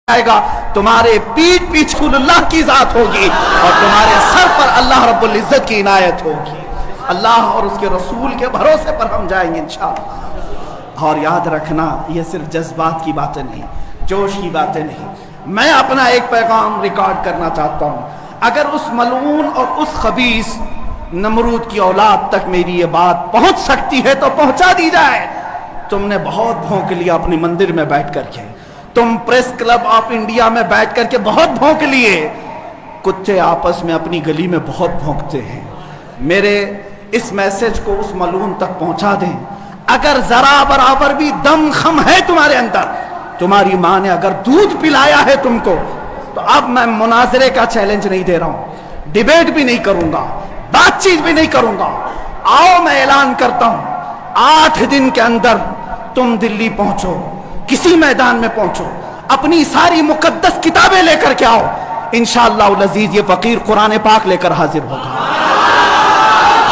آئے گا، تمہارے پیٹھ پیچھے اللہ کی ذات ہوگی اور تمہارے سر پر اللہ رب العزت کی عنایت ہوگی۔ اللہ اور اس کے رسول کے بھروسے پر ہم جائیں گے انشاءاللہ۔ اور یاد رکھنا، یہ صرف جذبات کی باتیں نہیں، جوش کی باتیں نہیں۔ میں اپنا ایک پیغام ریکارڈ کرنا چاہتا ہوں، اگر اس ملعون اور اس خبیث نمرود کی اولاد تک میری یہ بات پہنچ سکتی ہے تو پہنچا دی جائے۔ تم نے بہت بھونک لیا اپنی مندر میں بیٹھ کر کے، تم پریس کلب آف انڈیا میں بیٹھ کر کے بہت بھونک لیے، کتے آپس میں اپنی گلی میں بہت بھونکتے ہیں۔ میرے اس میسج کو اس ملعون تک پہنچا دیں۔ اگر ذرا برابر بھی دم خم ہے تمہارے اندر، تمہاری ماں نے اگر دودھ پلایا ہے تم کو، تو اب میں مناظرے کا چیلنج نہیں دے رہا ہوں، ڈیبیٹ بھی نہیں کروں گا، بات چیت بھی نہیں کروں گا۔ آؤ میں اعلان کرتا ہوں، 8 دن کے اندر تم دلی پہنچو، کسی میدان میں پہنچو، اپنی ساری مقدس کتابیں لے کر کے آؤ، انشاءاللہ العزیز یہ فقیر قرآن پاک لے کر حاضر ہوگا۔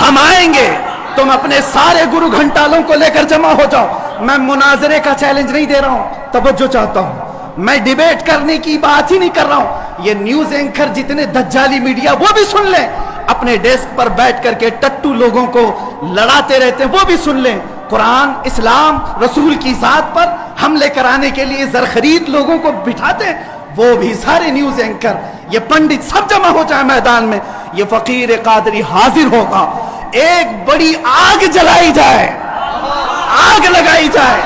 ہم آئیں گے، تم اپنے سارے گرو گھنٹالوں کو لے کر جمع ہو جاؤ۔ میں مناظرے کا چیلنج نہیں دے رہا ہوں، توجہ چاہتا ہوں، میں ڈیبیٹ کرنے کی بات ہی نہیں کر رہا ہوں۔ یہ نیوز اینکر جتنے دجالی میڈیا وہ بھی سن لیں، اپنے ڈیسک پر بیٹھ کر کے ٹٹو لوگوں کو لڑاتے رہتے ہیں وہ بھی سن لیں۔ قرآن، اسلام، رسول کی ذات پر حملے کرانے کے لیے زرخرید لوگوں کو بٹھاتے ہیں، وہ بھی سارے نیوز اینکر، یہ پنڈت سب جمع ہو جائے میدان میں، یہ فقیر قادری حاضر ہوگا۔ ایک بڑی آگ جلائی جائے، آگ لگائی جائے۔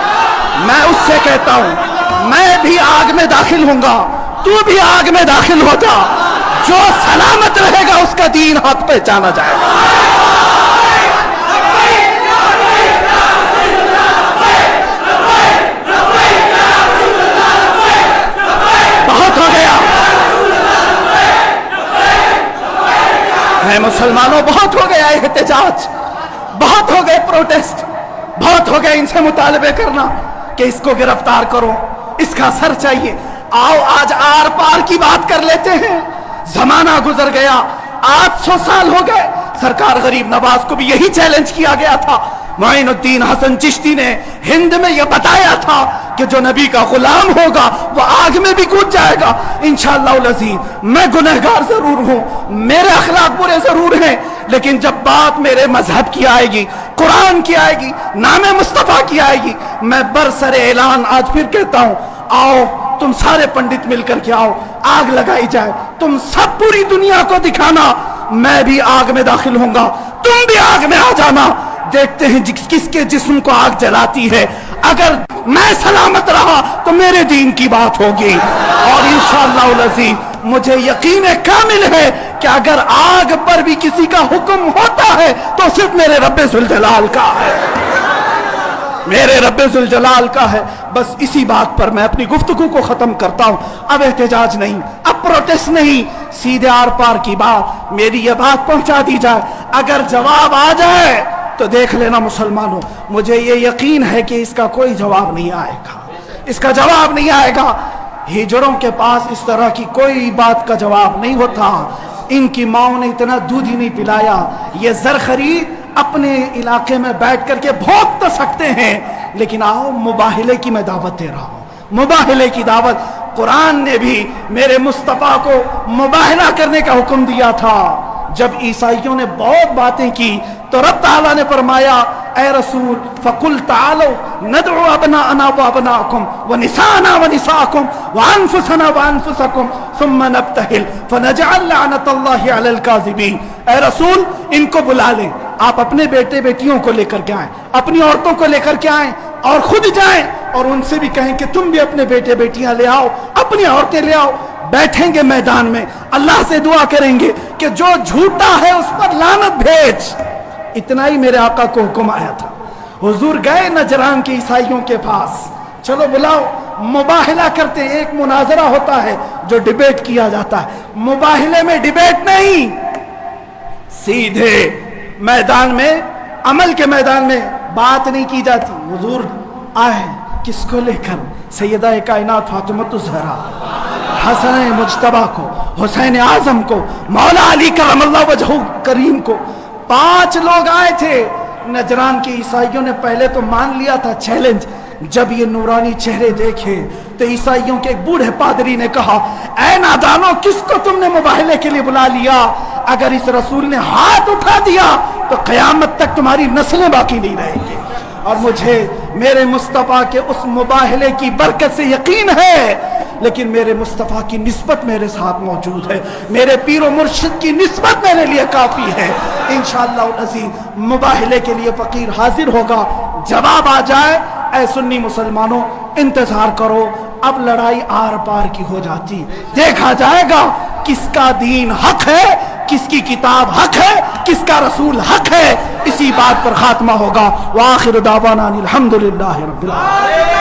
میں اس سے کہتا ہوں، میں بھی آگ میں داخل ہوں گا، تو بھی آگ میں داخل ہو جا، جو سلامت رہے گا اس کا دین حق پہچانا جائے گا۔ بہت ہو گیا ہے مسلمانوں، بہت ہو گیا احتجاج، بہت ہو گئے پروٹیسٹ، بہت ہو گئے ان سے مطالبے کرنا کہ اس کو گرفتار کرو، اس کا سر چاہیے۔ آؤ آج آر پار کی بات کر لیتے ہیں۔ زمانہ گزر گیا، 800 سال ہو گئے، سرکار غریب نواز کو بھی یہی چیلنج کیا گیا تھا۔ معین الدین حسن چشتی نے ہند میں یہ بتایا تھا کہ جو نبی کا غلام ہوگا وہ آگ میں بھی کود جائے گا۔ انشاءاللہ العزیز میں گنہگار ضرور ہوں، میرے اخلاق برے ضرور ہیں، لیکن جب بات میرے مذہب کی آئے گی، قرآن کی آئے گی، نام مصطفیٰ کی آئے گی، میں برسر اعلان آج پھر کہتا ہوں، آؤ تم سارے پنڈت مل کر کے آؤ، آگ لگائی جائے، تم سب پوری دنیا کو دکھانا میں بھی آگ میں داخل ہوں گا، تم بھی آگ میں آ جانا، دیکھتے ہیں کس کے جسم کو آگ جلاتی ہے۔ اگر میں سلامت رہا تو میرے دین کی بات ہوگی، اور انشاءاللہ العزیز مجھے یقین کامل ہے کہ اگر آگ پر بھی کسی کا حکم ہوتا ہے تو صرف میرے رب ذوالجلال کا ہے، میرے رب ذوالجلال کا ہے۔ بس اسی بات پر میں اپنی گفتگو کو ختم کرتا ہوں۔ اب احتجاج نہیں، اب پروٹیسٹ نہیں، سیدھے آر پار کی بات، میری یہ بات پہنچا دی جائے۔ اگر جواب آ جائے تو دیکھ لینا مسلمانوں، مجھے یہ یقین ہے کہ اس کا کوئی جواب نہیں آئے گا، اس کا جواب نہیں آئے گا۔ ہجڑوں کے پاس اس طرح کی کوئی بات کا جواب نہیں ہوتا، ان کی ماں نے اتنا دودھ ہی نہیں پلایا۔ یہ زرخرید اپنے علاقے میں بیٹھ کر کے بھونک تو سکتے ہیں، لیکن آؤ مباہلے کی میں دعوت دے رہا ہوں، مباہلے کی دعوت۔ قرآن نے بھی میرے مصطفیٰ کو مباہلہ کرنے کا حکم دیا تھا۔ جب عیسائیوں نے بہت باتیں کی تو رب تعالیٰ نے فرمایا، اے رسول فَقُلْ تَعَالَوْا نَدْعُ أَبْنَاءَنَا وَأَبْنَاءَكُمْ وَنِسَاءَنَا وَنِسَاءَكُمْ وَأَنفُسَنَا وَأَنفُسَكُمْ ثُمَّ نَبْتَهِلْ فَنَجْعَلْ لَعْنَةَ اللَّهِ عَلَى الْكَاذِبِينَ۔ اے رسول ان کو بلا لیں، آپ اپنے بیٹے بیٹیوں کو لے کر کے آئیں، اپنی عورتوں کو لے کر کے آئیں، اور خود جائیں اور ان سے بھی کہیں کہ تم بھی اپنے بیٹے بیٹیاں لے آؤ، اپنی عورتیں لے آؤ۔ بیٹھیں گے میدان میں، اللہ سے دعا کریں گے کہ جو جھوٹا ہے اس پر لعنت بھیج۔ اتنا ہی میرے آقا کو حکم آیا تھا۔ حضور گئے نجران کے عیسائیوں کے پاس، چلو بلاؤ، مباہلہ کرتے ہیں۔ ایک مناظرہ ہوتا ہے جو ڈیبیٹ کیا جاتا ہے، مباہلے میں ڈیبیٹ نہیں، سیدھے میدان میں، عمل کے میدان میں بات نہیں کی جاتی۔ حضور آئے کس کو لے کر؟ سیدہ کائنات فاطمہ الزہرا، حسن مجتبیٰ کو، حسین اعظم کو، مولا علی کرم اللہ وجہہ کریم کو۔ 5 لوگ آئے تھے نجران کے عیسائیوں نے پہلے تو مان لیا تھا چیلنج، جب یہ نورانی چہرے دیکھے تو عیسائیوں کے ایک بوڑھے پادری نے کہا اے نادانو کس کو تم نے مباہلے کے لیے بلا لیا؟ اگر اس رسول نے ہاتھ اٹھا دیا تو قیامت تک تمہاری نسلیں باقی نہیں رہیں گی۔ اور مجھے میرے مصطفیٰ کے اس مباہلے کی برکت سے یقین ہے، لیکن میرے مصطفیٰ کی نسبت میرے ساتھ موجود ہے، میرے پیر و مرشد کی نسبت میرے لیے کافی ہے۔ انشاءاللہ العزیز مباہلے کے لیے فقیر حاضر ہوگا، جواب آ جائے اے سنی مسلمانوں انتظار کرو، اب لڑائی آر پار کی ہو جاتی، دیکھا جائے گا کس کا دین حق ہے، کس کی کتاب حق ہے، کس کا رسول حق ہے، اسی بات پر خاتمہ ہوگا۔ وآخر دعوانا الحمدللہ رب العالمین۔